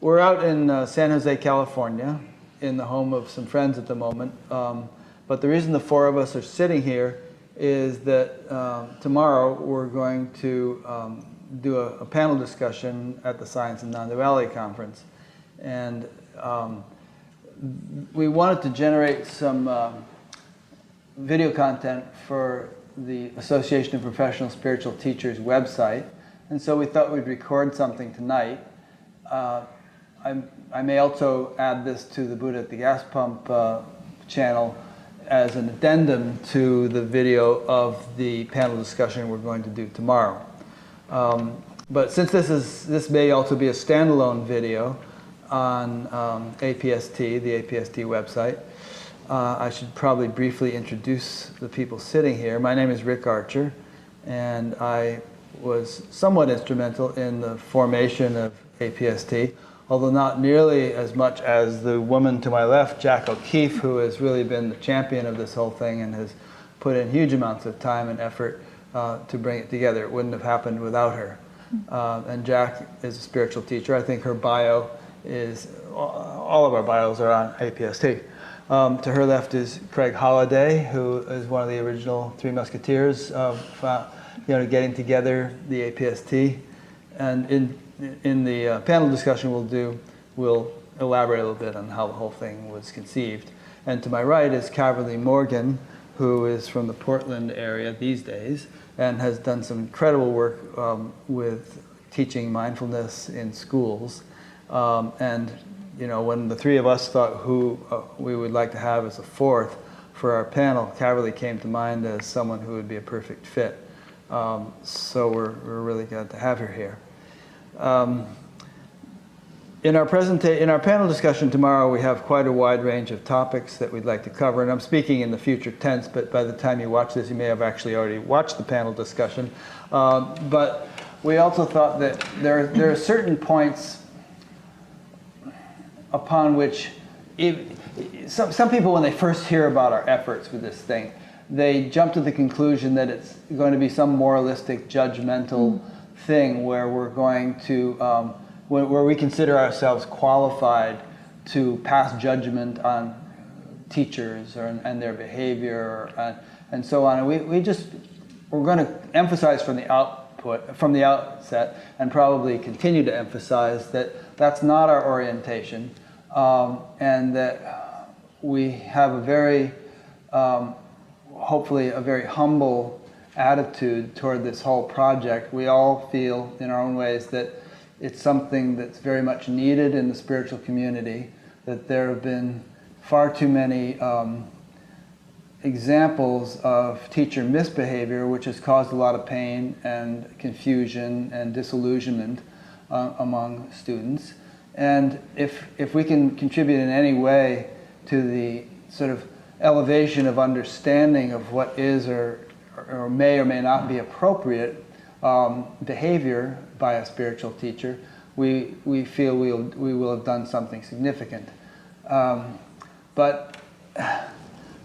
We're out in San Jose, California, in the home of some friends at the moment. But the reason the four of us are sitting here is that tomorrow we're going to do a panel discussion at the Science and Non-Duality Conference. And we wanted to generate some video content for the Association of Professional Spiritual Teachers website. And so we thought we'd record something tonight. I may also add this to the Buddha at the Gas Pump channel as an addendum to the video of the panel discussion we're going to do tomorrow. But since this may also be a standalone video on APST, the APST website, I should probably briefly introduce the people sitting here. My name is Rick Archer, and I was somewhat instrumental in the formation of APST, although not nearly as much as the woman to my left, Jack O'Keefe, who has really been the champion of this whole thing and has put in huge amounts of time and effort to bring it together. It wouldn't have happened without her. And Jack is a spiritual teacher. I think her bio is, all of our bios are on APST. To her left is Craig Holliday, who is one of the original Three Musketeers of getting together the APST. And in the panel discussion we'll elaborate a little bit on how the whole thing was conceived. And to my right is Caverly Morgan, who is from the Portland area these days and has done some incredible work with teaching mindfulness in schools. And when the three of us thought who we would like to have as a fourth for our panel, Caverly came to mind as someone who would be a perfect fit. So we're really glad to have her here. In our panel discussion tomorrow, we have quite a wide range of topics that we'd like to cover, and I'm speaking in the future tense, but by the time you watch this, you may have actually already watched the panel discussion. But we also thought that there are certain points upon which some people, when they first hear about our efforts with this thing, they jump to the conclusion that it's going to be some moralistic, judgmental thing where we're going to, where we consider ourselves qualified to pass judgment on teachers and their behavior and so on. And we're going to emphasize from the outset, and probably continue to emphasize that that's not our orientation, and that we have a very, hopefully a very humble attitude toward this whole project. We all feel in our own ways that it's something that's very much needed in the spiritual community, that there have been far too many examples of teacher misbehavior, which has caused a lot of pain and confusion and disillusionment among students. And if we can contribute in any way to the sort of elevation of understanding of what is or may or may not be appropriate behavior by a spiritual teacher, we feel we will have done something significant. But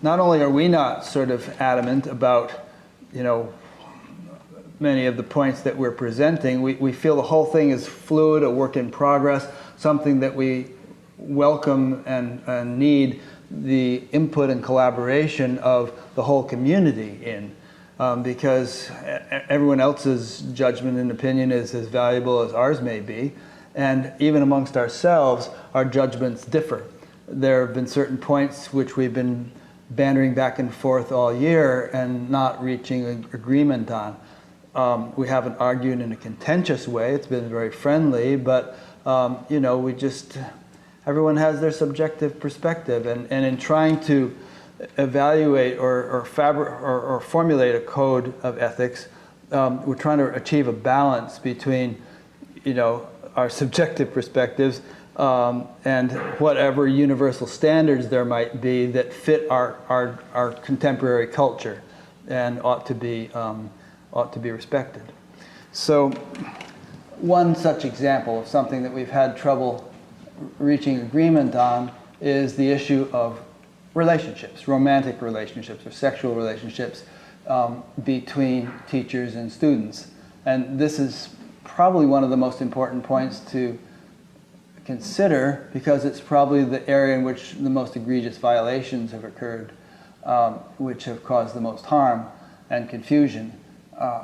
not only are we not sort of adamant about, many of the points that we're presenting, we feel the whole thing is fluid, a work in progress, something that we welcome and need the input and collaboration of the whole community in. Because everyone else's judgment and opinion is as valuable as ours may be. And even amongst ourselves, our judgments differ. There have been certain points which we've been bantering back and forth all year and not reaching an agreement on. We haven't argued in a contentious way. It's been very friendly, but everyone has their subjective perspective. And in trying to evaluate or formulate a code of ethics, we're trying to achieve a balance between, our subjective perspectives and whatever universal standards there might be that fit our contemporary culture and ought to be respected. So, one such example of something that we've had trouble reaching agreement on is the issue of relationships, romantic relationships or sexual relationships between teachers and students. And this is probably one of the most important points to consider, because it's probably the area in which the most egregious violations have occurred, which have caused the most harm and confusion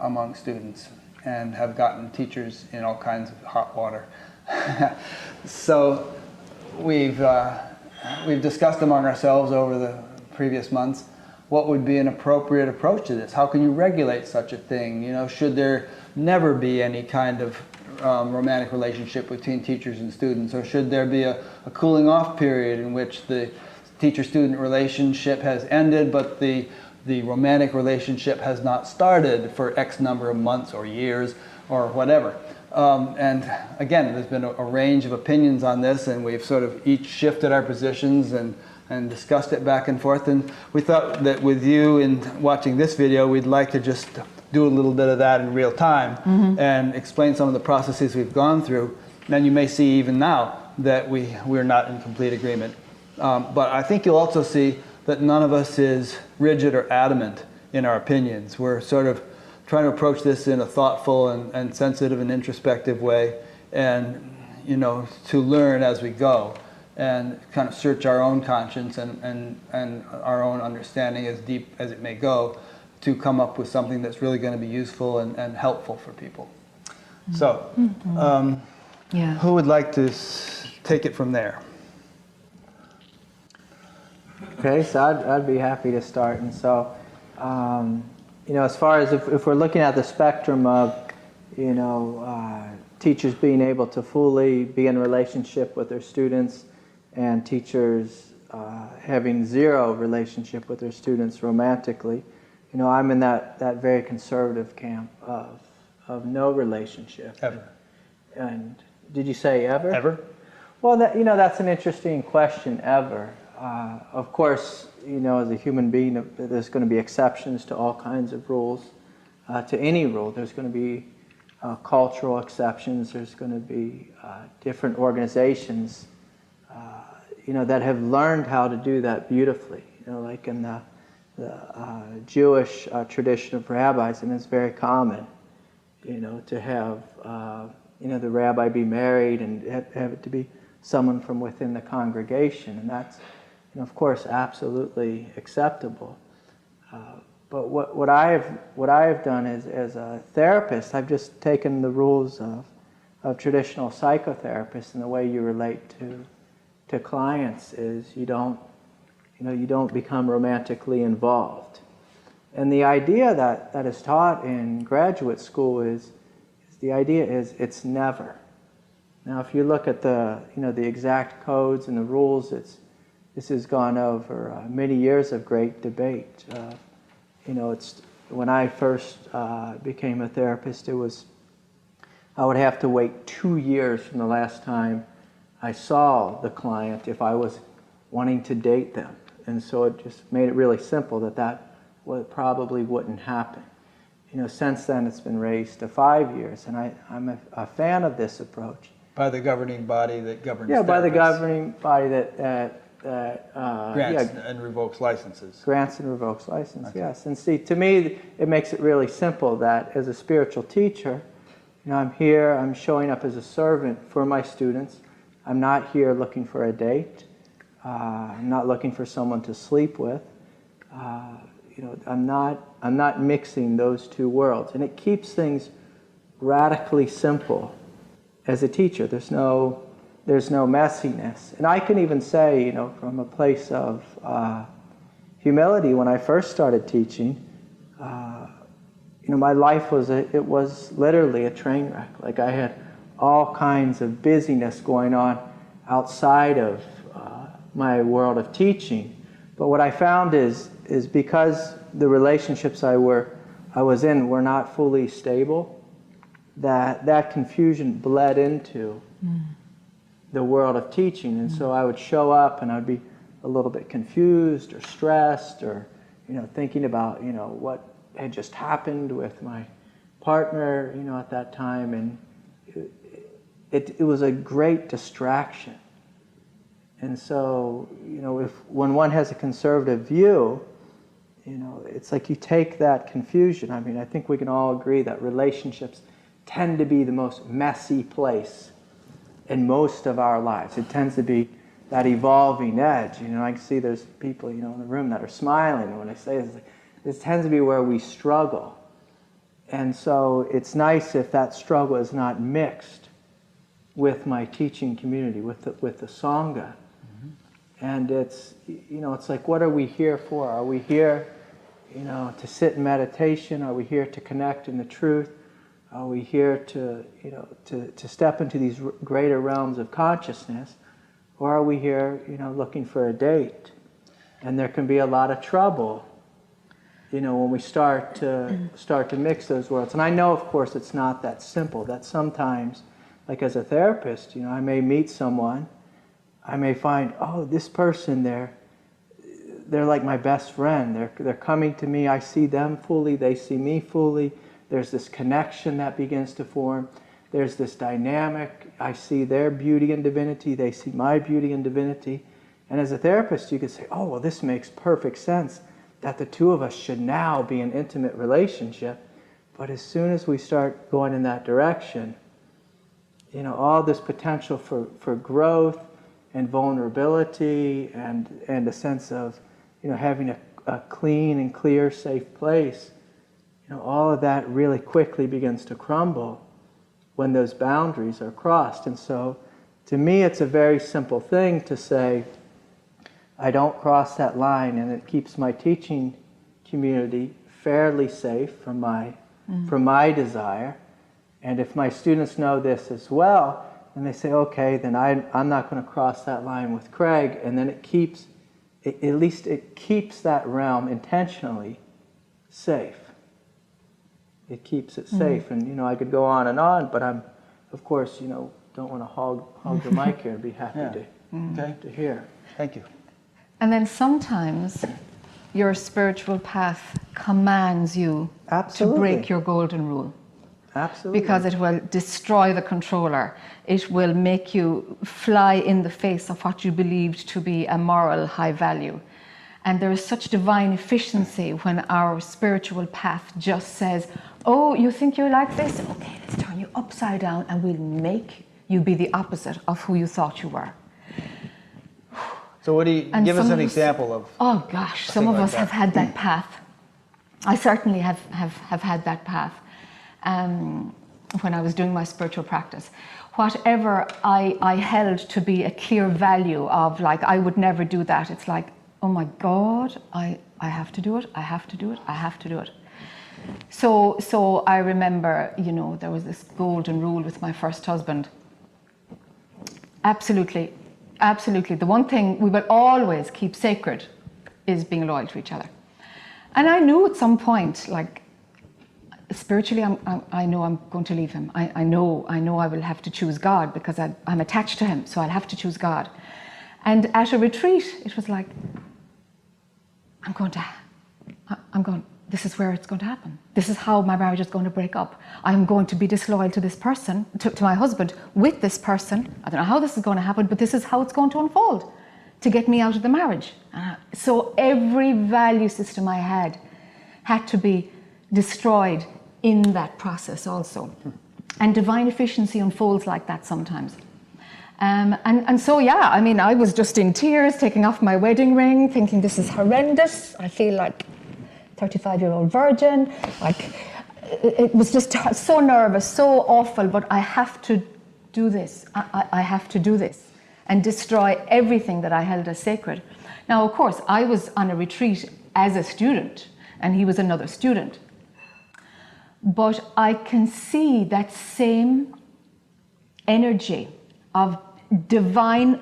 among students, and have gotten teachers in all kinds of hot water. So we've discussed among ourselves over the previous months what would be an appropriate approach to this. How can you regulate such a thing? You know, should there never be any kind of romantic relationship between teachers and students, or should there be a cooling off period in which the teacher-student relationship has ended but the romantic relationship has not started for X number of months or years or whatever? And again, there's been a range of opinions on this, and we've sort of each shifted our positions and discussed it back and forth. And we thought that with you in watching this video, we'd like to just do a little bit of that in real time and explain some of the processes we've gone through. And you may see even now that we're not in complete agreement. But I think you'll also see that none of us is rigid or adamant in our opinions. We're sort of trying to approach this in a thoughtful and sensitive and introspective way, and to learn as we go and kind of search our own conscience and our own understanding, as deep as it may go, to come up with something that's really going to be useful and helpful for people. So, who would like to take it from there? Okay, so I'd be happy to start. And so, as far as if we're looking at the spectrum of, teachers being able to fully be in relationship with their students, and teachers having zero relationship with their students romantically, I'm in that very conservative camp of no relationship. Ever. And did you say ever? Ever? Well, that's an interesting question, ever. Of course, as a human being, there's going to be exceptions to all kinds of rules. To any rule, there's going to be cultural exceptions. There's going to be different organizations, that have learned how to do that beautifully. Like in the Jewish tradition of rabbis, and it's very common, to have, the rabbi be married and have it to be someone from within the congregation, and that's, of course, absolutely acceptable. But what I have done is, as a therapist, I've just taken the rules of traditional psychotherapists, and the way you relate to clients is you don't become romantically involved. And the idea that is taught in graduate school is it's never. Now, if you look at the exact codes and the rules, this has gone over many years of great debate. It's when I first became a therapist, I would have to wait 2 years from the last time I saw the client if I was wanting to date them. And so it just made it really simple that probably wouldn't happen. Since then it's been raised to 5 years, and I'm a fan of this approach. By the governing body that governs therapists. By the governing body that grants and revokes licenses. Grants and revokes license, Okay. yes. And see, to me, it makes it really simple that as a spiritual teacher, I'm here, I'm showing up as a servant for my students. I'm not here looking for a date. I'm not looking for someone to sleep with. I'm not mixing those two worlds, and it keeps things radically simple. As a teacher, there's no messiness, and I can even say, from a place of humility, when I first started teaching, my life was literally a train wreck. Like, I had all kinds of busyness going on outside of my world of teaching. But what I found is because the relationships I was in were not fully stable, that confusion bled into the world of teaching. And so I would show up and I'd be a little bit confused or stressed, or thinking about what had just happened with my partner at that time, and it was a great distraction. And so, when one has a conservative view, it's like you take that confusion. I mean, I think we can all agree that relationships tend to be the most messy place in most of our lives. It tends to be that evolving edge. You know, I can see there's people, you know, in the room that are smiling, and when I say this, this tends to be where we struggle. And so it's nice if that struggle is not mixed with my teaching community, with the Sangha. And it's, you know, it's like, what are we here for? Are we here, you know, to sit in meditation? Are we here to connect in the truth? Are we here to, you know, to step into these greater realms of consciousness? Or are we here, you know, looking for a date? And there can be a lot of trouble, you know, when we start to mix those worlds. And I know, of course, it's not that simple. That sometimes, like as a therapist, you know, I may meet someone, I may find, oh, this person, they're like my best friend. They're coming to me. I see them fully. They see me fully. There's this connection that begins to form. There's this dynamic. I see their beauty and divinity. They see my beauty and divinity. And as a therapist, you could say, oh, well, this makes perfect sense that the two of us should now be in intimate relationship. But as soon as we start going in that direction, you know, all this potential for growth and vulnerability and a sense of, you know, having a clean and clear, safe place, you know, all of that really quickly begins to crumble when those boundaries are crossed. And so, to me, it's a very simple thing to say, I don't cross that line, and it keeps my teaching community fairly safe from my desire. And if my students know this as well, and they say, okay, then I'm not going to cross that line with Craig, and then at least it keeps that realm intentionally safe. It keeps it safe. And, you know, I could go on, but I'm, of course, you know, don't want to hog the mic here and be happy to hear. Thank you. And then sometimes your spiritual path commands you to break your golden rule. Absolutely. Because it will destroy the controller. It will make you fly in the face of what you believed to be a moral high value. And there is such divine efficiency when our spiritual path just says, oh, you think you're like this? Okay, let's turn you upside down and we'll make you be the opposite of who you thought you were. So what do you, give us an example of? Oh gosh, some of us have had that path. I certainly have had that path. When I was doing my spiritual practice. Whatever I held to be a clear value of, like, I would never do that, it's like, oh my God, I have to do it, I have to do it, I have to do it. So I remember, you know, there was this golden rule with my first husband. Absolutely, absolutely. The one thing we will always keep sacred is being loyal to each other. And I knew at some point, like, spiritually, I know I'm going to leave him. I know I will have to choose God because I'm attached to him, so I'll have to choose God. And at a retreat, it was like, this is where it's going to happen. This is how my marriage is going to break up. I'm going to be disloyal to this person, to my husband, with this person. I don't know how this is going to happen, but this is how it's going to unfold to get me out of the marriage. So every value system I had to be destroyed in that process also. And divine efficiency unfolds like that sometimes. And so, yeah, I mean, I was just in tears, taking off my wedding ring, thinking this is horrendous. I feel like 35-year-old virgin. Like, it was just so nervous, so awful, but I have to do this. I have to do this and destroy everything that I held as sacred. Now, of course, I was on a retreat as a student, and he was another student. But I can see that same energy of divine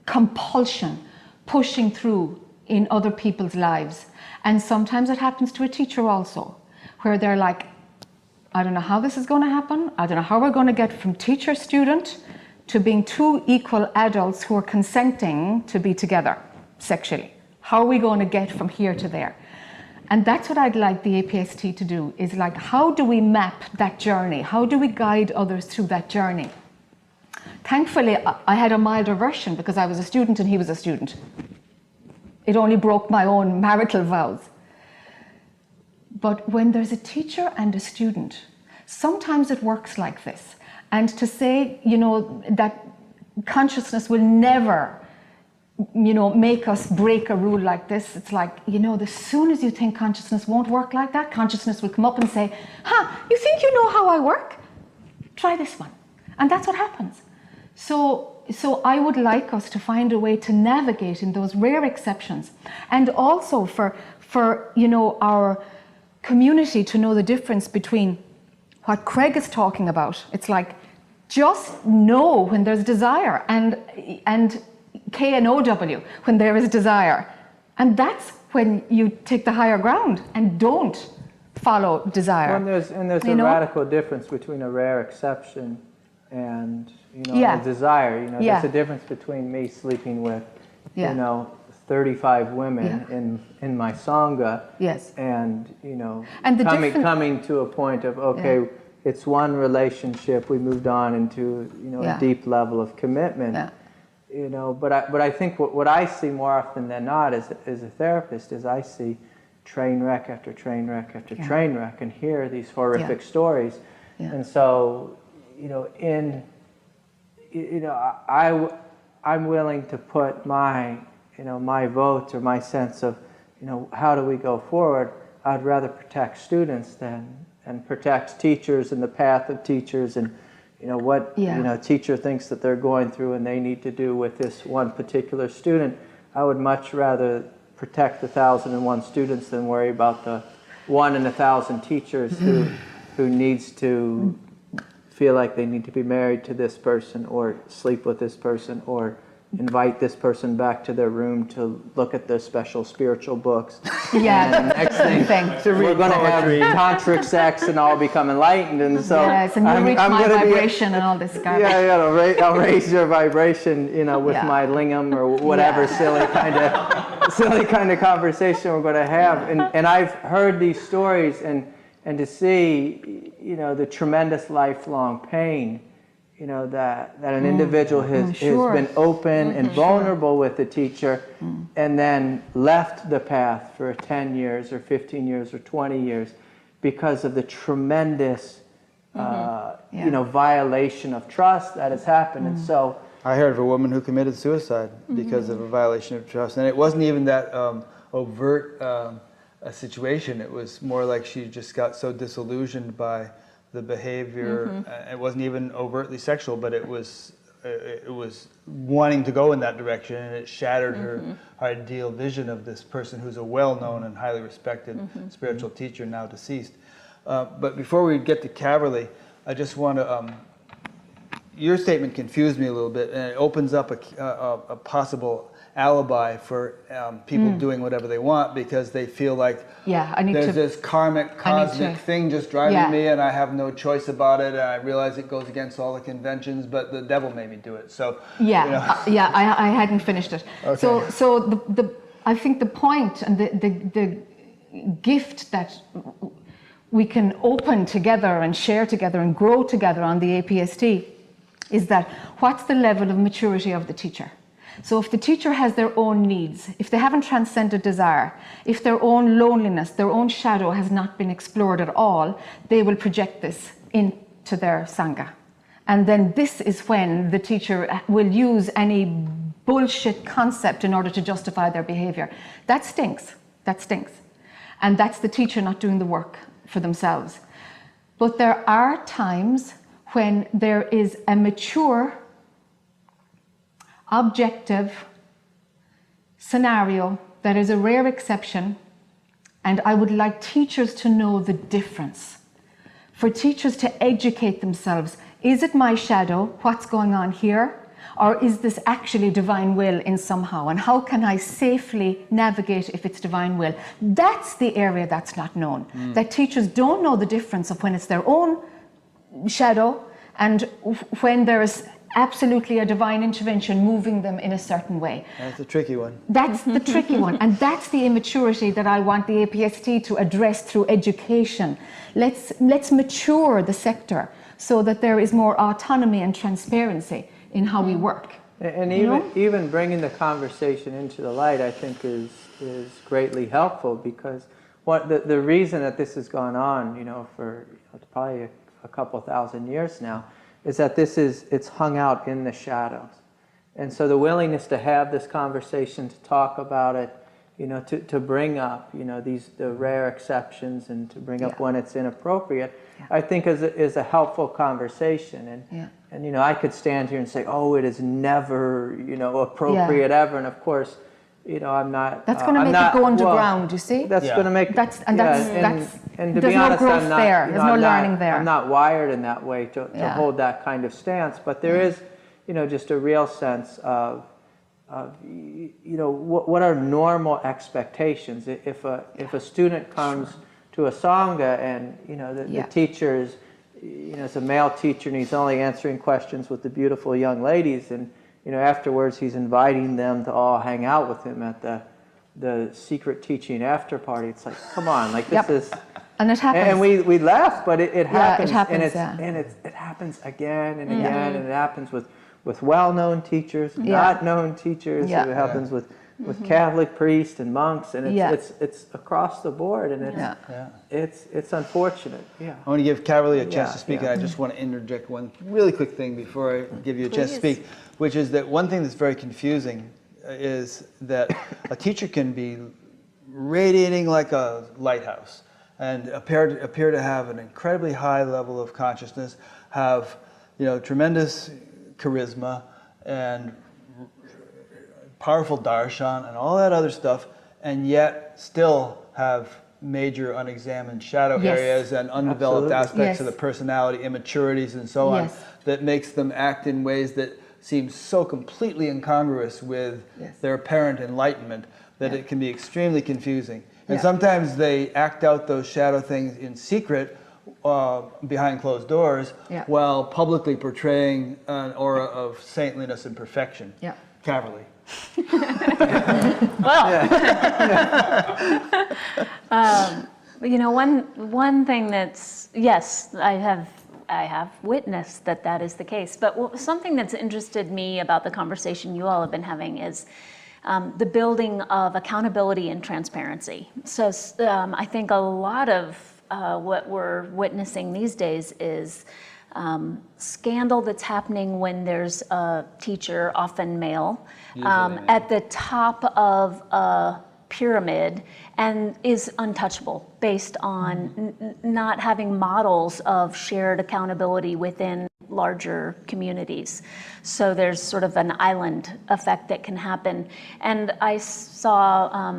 compulsion pushing through in other people's lives. And sometimes it happens to a teacher also, where they're like, I don't know how this is going to happen. I don't know how we're going to get from teacher-student to being two equal adults who are consenting to be together sexually. How are we going to get from here to there? And that's what I'd like the APST to do, is like, how do we map that journey? How do we guide others through that journey? Thankfully, I had a milder version because I was a student and he was a student. It only broke my own marital vows. But when there's a teacher and a student, sometimes it works like this. And to say, that consciousness will never, make us break a rule like this. It's like, as soon as you think consciousness won't work like that, consciousness will come up and say, you think you know how I work? Try this one. And that's what happens. So I would like us to find a way to navigate in those rare exceptions, and also for our community to know the difference between what Craig is talking about. It's like, just know when there's desire, and KNOW when there is desire, and that's when you take the higher ground and don't follow desire. There's a radical difference between a rare exception and a desire. There's a difference between me sleeping with 35 women in my sangha, yes, and and coming to a point of it's one relationship, we moved on into a deep level of commitment. But I think what I see more often than not as a therapist is I see train wreck after train wreck after train wreck, and hear these horrific stories. And so I'm willing to put my my vote or my sense of how do we go forward. I'd rather protect students and protect teachers and the path of teachers, and what teacher thinks that they're going through and they need to do with this one particular student. I would much rather protect the 1,001 students than worry about the 1 in 1,000 teachers who needs to feel like they need to be married to this person, or sleep with this person, or invite this person back to their room to look at their special spiritual books. And next thing, we're going to have tantric sex and all become enlightened. And so yes, and you reach my vibration and all this garbage. I'll raise your vibration, with my lingam or whatever silly kind of conversation we're going to have. And I've heard these stories, and to see, the tremendous lifelong pain, that an individual has been open and vulnerable with the teacher, and then left the path for 10 years or 15 years or 20 years because of the tremendous, violation of trust that has happened. And so I heard of a woman who committed suicide because of a violation of trust, and it wasn't even that overt a situation. It was more like she just got so disillusioned by the behavior. It wasn't even overtly sexual, but it was wanting to go in that direction, and it shattered her ideal vision of this person who's a well-known and highly respected spiritual teacher, now deceased. But before we get to Caverly, I just want to, your statement confused me a little bit, and it opens up a possible alibi for people doing whatever they want because they feel like there's this karmic, cosmic thing just driving me, and I have no choice about it, and I realize it goes against all the conventions, but the devil made me do it. So I hadn't finished it. Okay. So I think the point and the gift that we can open together and share together and grow together on the APST is that what's the level of maturity of the teacher? So if the teacher has their own needs, if they haven't transcended desire, if their own loneliness, their own shadow has not been explored at all, they will project this into their Sangha. And then this is when the teacher will use any bullshit concept in order to justify their behavior. That stinks. That stinks. And that's the teacher not doing the work for themselves. But there are times when there is a mature, objective scenario that is a rare exception, and I would like teachers to know the difference. For teachers to educate themselves, is it my shadow, what's going on here, or is this actually divine will in somehow, and how can I safely navigate if it's divine will? That's the area that's not known, that teachers don't know the difference of when it's their own shadow and when there's absolutely a divine intervention moving them in a certain way. That's a tricky one. That's the tricky one, and that's the immaturity that I want the APST to address through education. Let's mature the sector so that there is more autonomy and transparency in how we work. And even bringing the conversation into the light, I think is greatly helpful, because the reason that this has gone on, for probably a couple thousand years now, is that it's hung out in the shadows. And so the willingness to have this conversation, to talk about it, to bring up, the rare exceptions and to bring up when it's inappropriate, I think is a helpful conversation. And I could stand here and say, oh, it is never, appropriate ever. And of course, I'm not. That's going to make it go underground. You see. That's going to make. And to there's be honest, no growth I'm not, there. There's no learning there. I'm not wired in that way to hold that kind of stance. But there is, just a real sense of what are normal expectations. If a student comes to a Sangha and the teacher's it's a male teacher and he's only answering questions with the beautiful young ladies, and afterwards he's inviting them to all hang out with him at the secret teaching after party. It's like, come on, like this is. And it happens. And we laugh, but it happens. It happens, and it happens again and again, and it happens with well-known teachers, not known teachers. It happens with Catholic priests and monks, and it's across the board, and it's unfortunate. I want to give Carolee a chance to speak, and I just want to interject one really quick thing before I give you a chance to speak, which is that one thing that's very confusing is that a teacher can be radiating like a lighthouse and appear to have an incredibly high level of consciousness, have tremendous charisma and powerful darshan and all that other stuff, and yet still have major unexamined shadow areas and undeveloped aspects of the personality, immaturities and so on, that makes them act in ways that seem so completely incongruous with their apparent enlightenment that it can be extremely confusing. And sometimes they act out those shadow things in secret behind closed doors while publicly portraying an aura of saintliness and perfection. Carolee. One thing that's, I have witnessed that is the case. But something that's interested me about the conversation you all have been having is the building of accountability and transparency. So I think a lot of what we're witnessing these days is scandal that's happening when there's a teacher, often male, at the top of a pyramid and is untouchable based on not having models of shared accountability within larger communities. So there's sort of an island effect that can happen. And I saw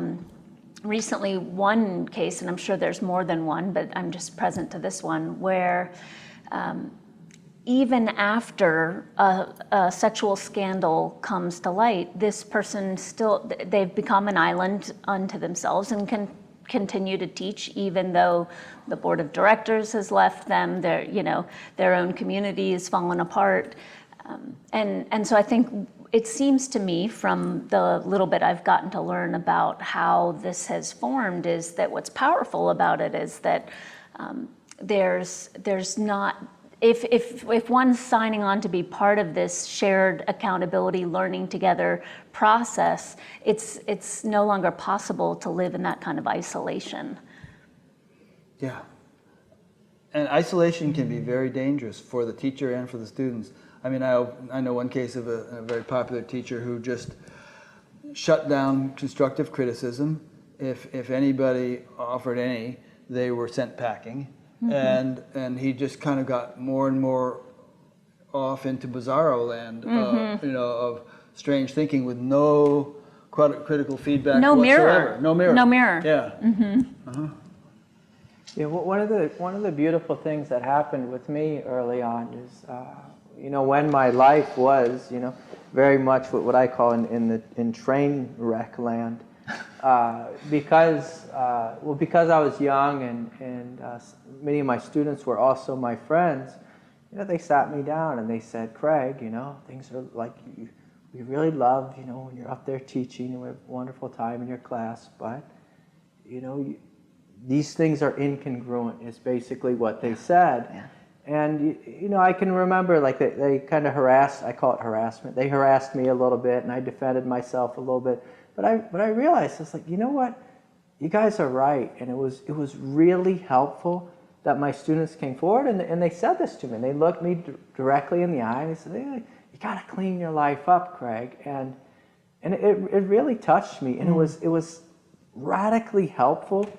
recently one case, and I'm sure there's more than one, but I'm just present to this one, where even after a sexual scandal comes to light, this person they've become an island unto themselves and can continue to teach even though the board of directors has left them, their own community has fallen apart. And so I think it seems to me from the little bit I've gotten to learn about how this has formed is that what's powerful about it is that there's not, if one's signing on to be part of this shared accountability, learning together process, it's no longer possible to live in that kind of isolation. Yeah. And isolation can be very dangerous for the teacher and for the students. I mean, I know one case of a very popular teacher who just shut down constructive criticism. If anybody offered any, they were sent packing. And he just kind of got more and more off into bizarro land, of strange thinking with no critical feedback whatsoever. No mirror. No mirror. Yeah. Yeah, one of the beautiful things that happened with me early on is, when my life was, very much what I call in train wreck land, because I was young and many of my students were also my friends. They sat me down and they said, Craig, things are like we really love, when you're up there teaching and we have a wonderful time in your class, but these things are incongruent, is basically what they said. Yeah. And, I can remember, like, they kind of harassed, I call it harassment. They harassed me a little bit, and I defended myself a little bit. But I realized, it's like, you know what? You guys are right. And it was really helpful that my students came forward and they said this to me. And they looked me directly in the eye and they said, "Hey, you got to clean your life up, Craig." And it really touched me. And it was radically helpful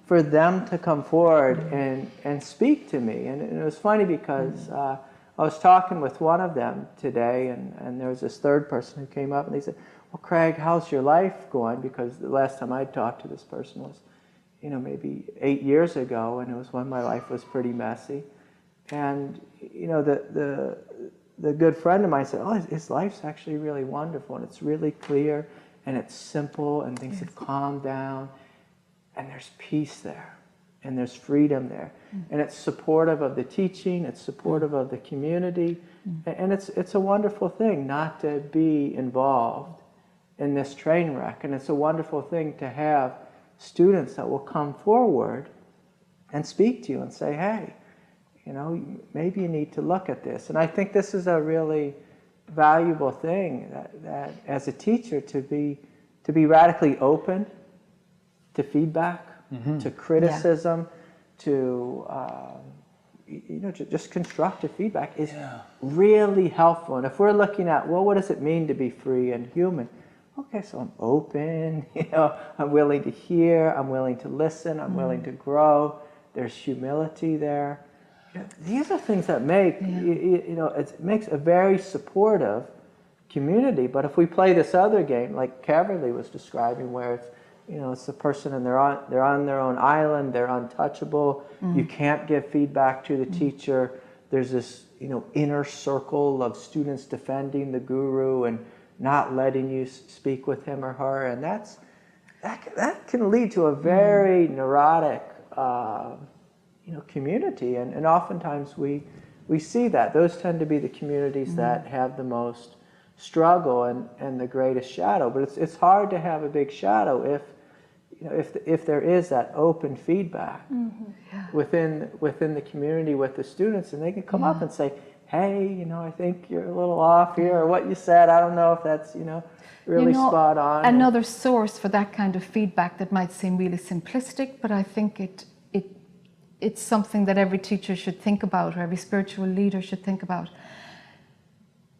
for them to come forward and speak to me. And it was funny because I was talking with one of them today, and there was this third person who came up and they said, "Well, Craig, how's your life going?" Because the last time I talked to this person was, maybe 8 years ago, and it was when my life was pretty messy. And, the good friend of mine said, "Oh, his life's actually really wonderful, and it's really clear, and it's simple, and things have calmed down, and there's peace there, and there's freedom there, and it's supportive of the teaching, it's supportive of the community, and it's a wonderful thing not to be involved in this train wreck, and it's a wonderful thing to have students that will come forward and speak to you and say, hey, maybe you need to look at this." And I think this is a really valuable thing that as a teacher to be radically open to feedback, to criticism, to just constructive feedback is really helpful. And if we're looking at, well, what does it mean to be free and human? Okay, so I'm open, I'm willing to hear, I'm willing to listen, I'm willing to grow. There's humility there. These are things that make, it makes a very supportive community. But if we play this other game, like Caverly was describing, where it's, it's the person and they're on their own island, they're untouchable, you can't give feedback to the teacher, there's this, inner circle of students defending the guru and not letting you speak with him or her, and that can lead to a very neurotic, community, and oftentimes we see that those tend to be the communities that have the most struggle and the greatest shadow. But it's hard to have a big shadow if there is that open feedback within the community with the students, and they can come up and say, "Hey, I think you're a little off here," or "What you said, I don't know if that's, really spot on." Another source for that kind of feedback that might seem really simplistic, but I think it's something that every teacher should think about, or every spiritual leader should think about.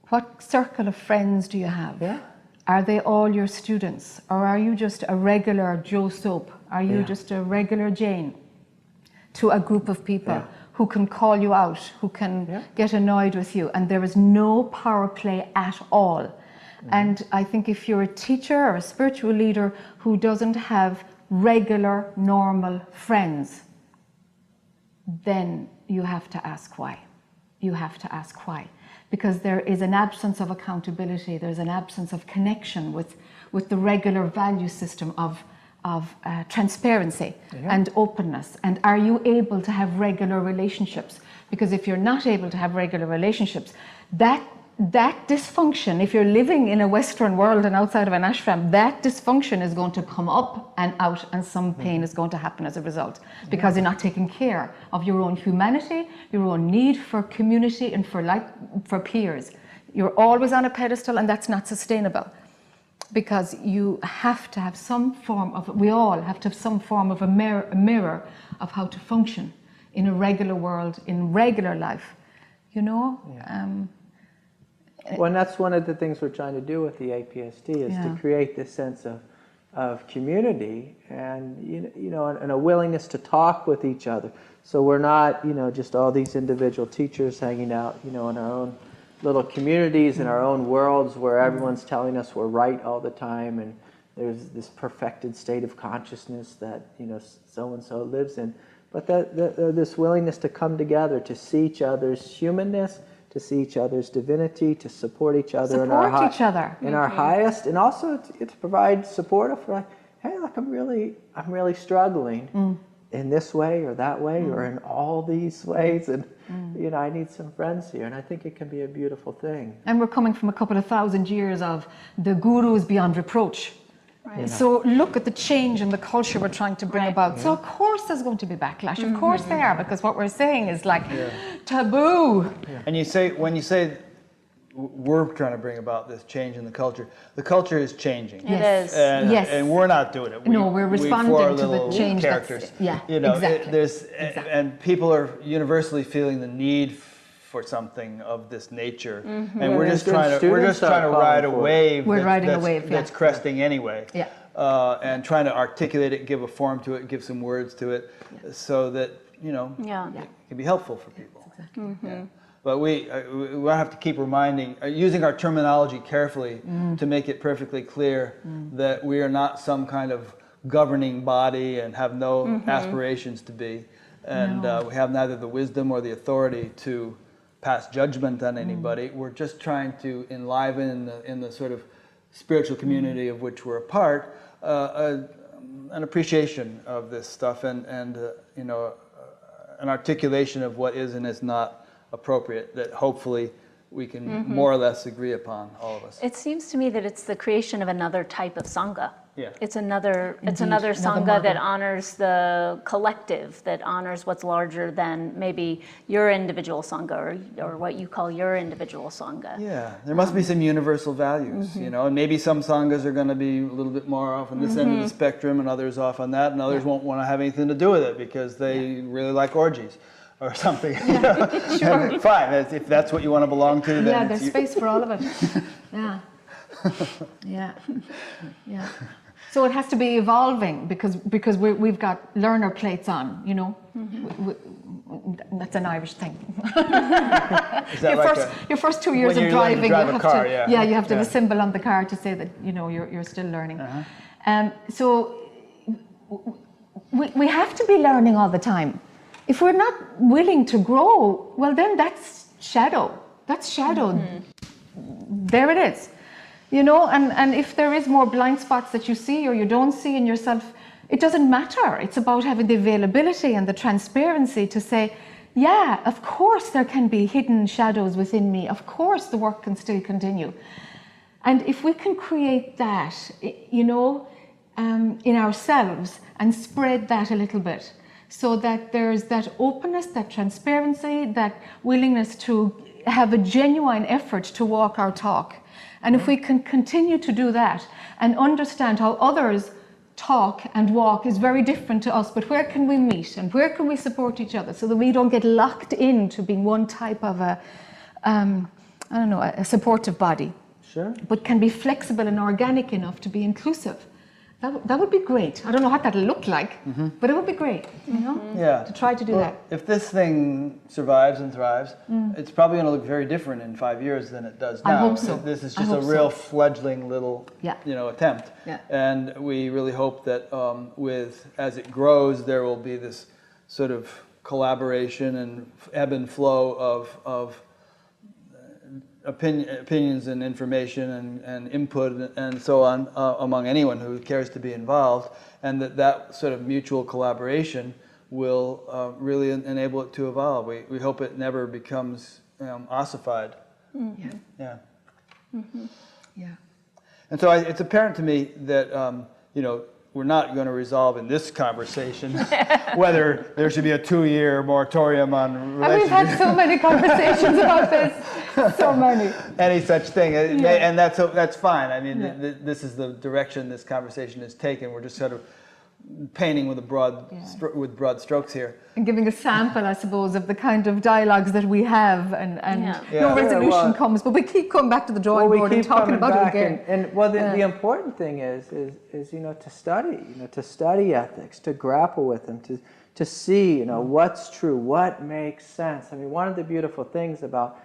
What circle of friends do you have? Yeah. Are they all your students? Or are you just a regular Joe Soap? Are you just a regular Jane to a group of people who can call you out, who can get annoyed with you, and there is no power play at all? And I think if you're a teacher or a spiritual leader who doesn't have regular, normal friends, then you have to ask why. You have to ask why. Because there is an absence of accountability, there's an absence of connection with the regular value system of transparency and openness. And are you able to have regular relationships? Because if you're not able to have regular relationships, that dysfunction, if you're living in a Western world and outside of an ashram, that dysfunction is going to come up and out, and some pain is going to happen as a result, because you're not taking care of your own humanity, your own need for community and for peers. You're always on a pedestal, and that's not sustainable, because you have to have some form of, we all have to have some form of a mirror of how to function in a regular world, in regular life, Well, and that's one of the things we're trying to do with the APST is to create this sense of community and and a willingness to talk with each other. So we're not just all these individual teachers hanging out in our own little communities, in our own worlds where everyone's telling us we're right all the time, and there's this perfected state of consciousness that so and so lives in. But this willingness to come together, to see each other's humanness, to see each other's divinity, to support each other in our highest, and also to provide support for hey, look, I'm really struggling in this way or that way or in all these ways, and I need some friends here, and I think it can be a beautiful thing. And we're coming from a couple of thousand years of the gurus beyond reproach. Right. So look at the change in the culture we're trying to bring about. So of course there's going to be backlash. Of course there are, because what we're saying is taboo. And when you say we're trying to bring about this change in the culture. The culture is changing. It is. And, Yes. and we're not doing it. No, we're responding for our to the little change that's- characters. yeah, You know, exactly. Exactly. and people are universally feeling the need for something of this nature, and we're just trying to ride a wave. We're riding a that's, wave, yeah. that's cresting anyway. Yeah. And trying to articulate it, give a form to it, give some words to it, so that Yeah. it can be helpful for people. Yeah. But we have to keep reminding, using our terminology carefully to make it perfectly clear that we are not some kind of governing body and have no aspirations to be. And we have neither the wisdom or the authority to pass judgment on anybody. We're just trying to enliven in the sort of spiritual community of which we're a part, an appreciation of this stuff and an articulation of what is and is not appropriate that hopefully we can more or less agree upon, all of us. It seems to me that it's the creation of another type of sangha. Yeah. It's another Indeed, another another sangha that model. honors the collective, that honors what's larger than maybe your individual sangha or what you call your individual sangha. Yeah, there must be some universal values, and maybe some sanghas are going to be a little bit more off on this end of the spectrum and others off on that, and others won't want to have anything to do with it because they really like orgies or something. Sure. And fine, if that's what you want to belong to, then Yeah, it's there's you. space for all of it. Yeah. Yeah. Yeah. So it has to be evolving because we've got learner plates on, that's an Irish thing. Is that like Your first 2 years when of you're learning to driving, drive you a have car, to, yeah. you have to have a Yeah. symbol on the car to say that you're still learning. So we have to be learning all the time. If we're not willing to grow, well, then that's shadow. That's shadow. There it is. And if there is more blind spots that you see or you don't see in yourself, it doesn't matter. It's about having the availability and the transparency to say, yeah, of course there can be hidden shadows within me. Of course the work can still continue. And if we can create that, in ourselves and spread that a little bit, so that there's that openness, that transparency, that willingness to have a genuine effort to walk our talk. And if we can continue to do that and understand how others talk and walk is very different to us, but where can we meet and where can we support each other so that we don't get locked into being one type of a supportive body, Sure. but can be flexible and organic enough to be inclusive. That would be great. I don't know what that'll look like, but it would be great, Yeah. to try to do that. If this thing survives and thrives, it's probably going to look very different in 5 years than it does now. I hope so. This is I just a hope so. real fledgling little, Yeah. attempt. Yeah. And we really hope that as it grows, there will be this sort of collaboration and ebb and flow of opinions and information and input and so on among anyone who cares to be involved, and that sort of mutual collaboration will really enable it to evolve. We hope it never becomes ossified. Yeah. Yeah. Yeah. And so it's apparent to me that we're not going to resolve in this conversation whether there should be a 2-year moratorium on And relationships. we've had so many conversations about this, so many. Any such thing, Yeah. and that's fine. I mean, Yeah. this is the direction this conversation is taken. We're just sort of painting with with broad strokes here. And giving a sample, I suppose, of the kind of dialogues that we have, and Yeah. no Yeah. resolution Yeah, well- comes, but we keep coming back to the drawing board and talking about it again. And the important thing is to study ethics, to grapple with them, to see what's true, what makes sense. I mean, one of the beautiful things about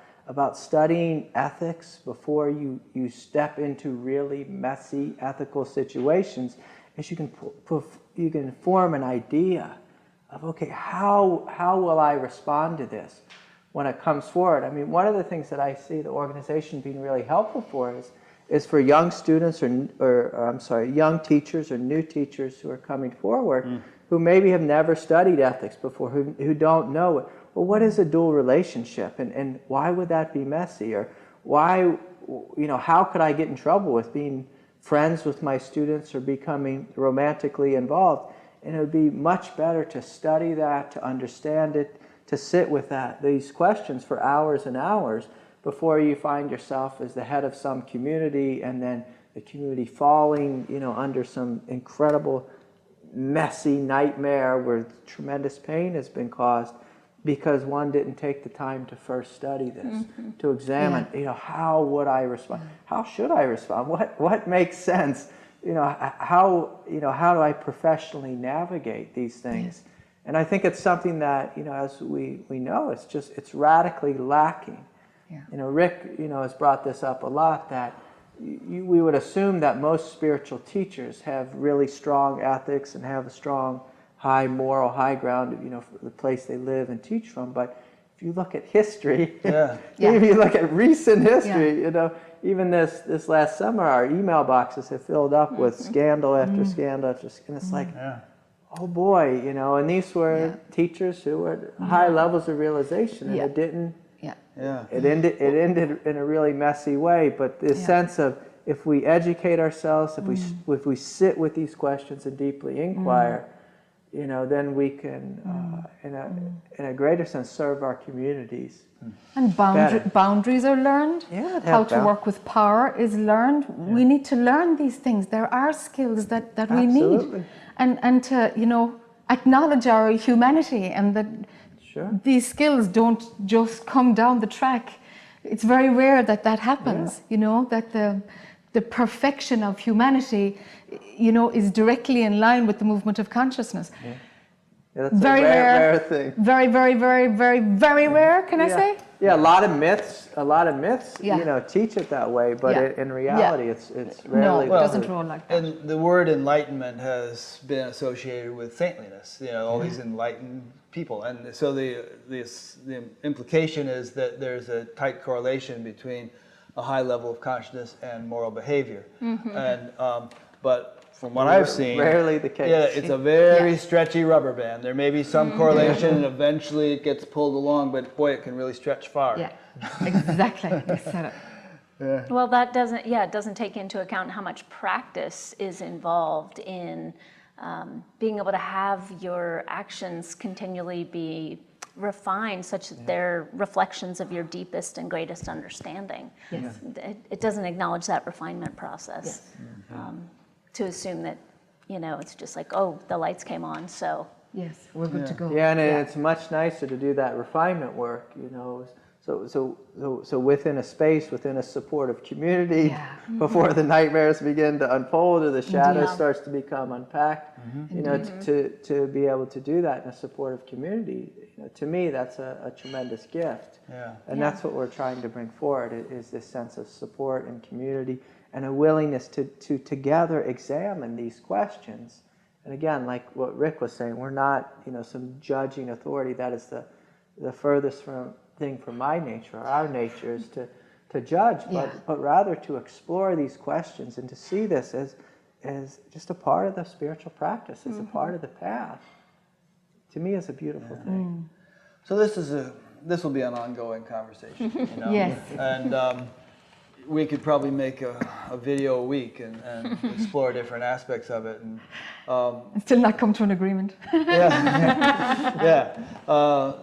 studying ethics before you step into really messy ethical situations is you can form an idea of, okay, how will I respond to this when it comes forward? I mean, one of the things that I see the organization being really helpful for is for young students young teachers or new teachers who are coming forward who maybe have never studied ethics before, who don't know it. Well, what is a dual relationship, and why would that be messy? Or why, how could I get in trouble with being friends with my students or becoming romantically involved? And it would be much better to study that, to understand it, to sit with these questions for hours and hours before you find yourself as the head of some community and then the community falling, under some incredible, messy nightmare where tremendous pain has been caused because one didn't take the time to first study this, to examine, how would I respond? How should I respond? What makes sense? How do I professionally navigate these things? Yes. And I think it's something that, as we know, it's radically lacking. Yeah. Rick, has brought this up a lot, that we would assume that most spiritual teachers have really strong ethics and have a strong, high moral high ground, for the place they live and teach from. But if you look at history, Yeah. if you look at recent history, even this last summer, our email boxes have filled up with scandal after scandal after scandal. And it's like, oh boy, and these were teachers who were at high levels of realization, and it didn't. Yeah. It ended in a really messy way. But this sense of, if we educate ourselves, if we sit with these questions and deeply inquire, then we can, in a greater sense, serve our communities. And boundaries are learned. Yeah, how to work with power is learned. We need to learn these things. There are skills that we Absolutely. need. And to, acknowledge our humanity, and that these skills don't just come down the track. It's very rare that happens, that the perfection of humanity, is directly in line with the movement of consciousness. Yeah, that's Very a rare thing. Very, very, very, very, very rare, can I say? Yeah, a lot of myths, Yeah. teach it that way, but Yeah. in reality, it's No, rarely it Well, doesn't roll like that. And the word enlightenment has been associated with saintliness, all these enlightened people. And so the implication is that there's a tight correlation between a high level of consciousness and moral behavior. And but from what I've seen, rarely the case. Yeah, it's a very stretchy rubber band. There may be some correlation, and eventually it gets pulled along, but boy, it can really stretch far. Yeah, exactly. You said it. Well, that doesn't take into account how much practice is involved in being able to have your actions continually be refined such that they're reflections of your deepest and greatest understanding. Yes. It doesn't acknowledge that refinement process. Yes. To assume that, it's just like, oh, the lights came on, so. Yes, we're good to go. Yeah, and it's much nicer to do that refinement work, So within a space, within a supportive community, before the nightmares begin to unfold or the shadow starts to become unpacked, to be able to do that in a supportive community, to me, that's a tremendous gift. Yeah. And that's what we're trying to bring forward, is this sense of support and community and a willingness to together examine these questions. And again, like what Rick was saying, we're not, some judging authority. That is the furthest thing from my nature, or our nature, is to judge, but rather to explore these questions and to see this as just a part of the spiritual practice, as a part of the path. To me, is a beautiful thing. So this will be an ongoing conversation. Yes. And we could probably make a video a week and explore different aspects of it. And Still not come to an agreement. yeah.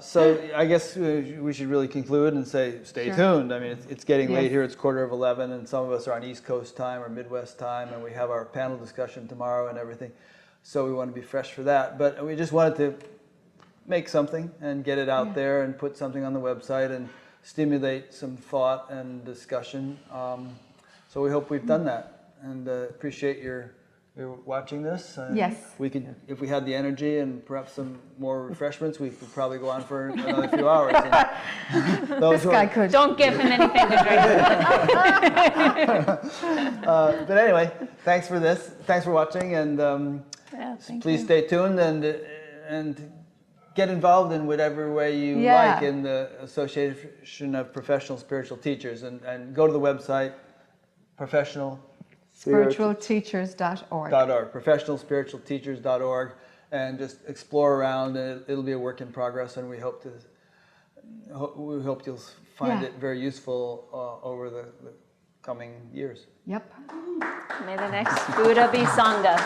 So I guess we should really conclude and say, stay tuned. I mean, it's getting late here. It's 11:15, and some of us are on East Coast time or Midwest time, and we have our panel discussion tomorrow and everything. So we want to be fresh for that. But we just wanted to make something and get it out there and put something on the website and stimulate some thought and discussion. So we hope we've done that, and appreciate your watching this. Yes. We could, if we had the energy and perhaps some more refreshments, we could probably go on for another few hours. This guy could. Don't give him anything to drink. But anyway, thanks for this. Thanks for watching, and please stay tuned and get involved in whatever way you like in the Association of Professional Spiritual Teachers, and go to the website Spiritualteachers.org. professionalspiritualteachers.org, and just explore around. And it'll be a work in progress, and we hope you'll find it very useful over the coming years. Yep. May the next Buddha be Sangha.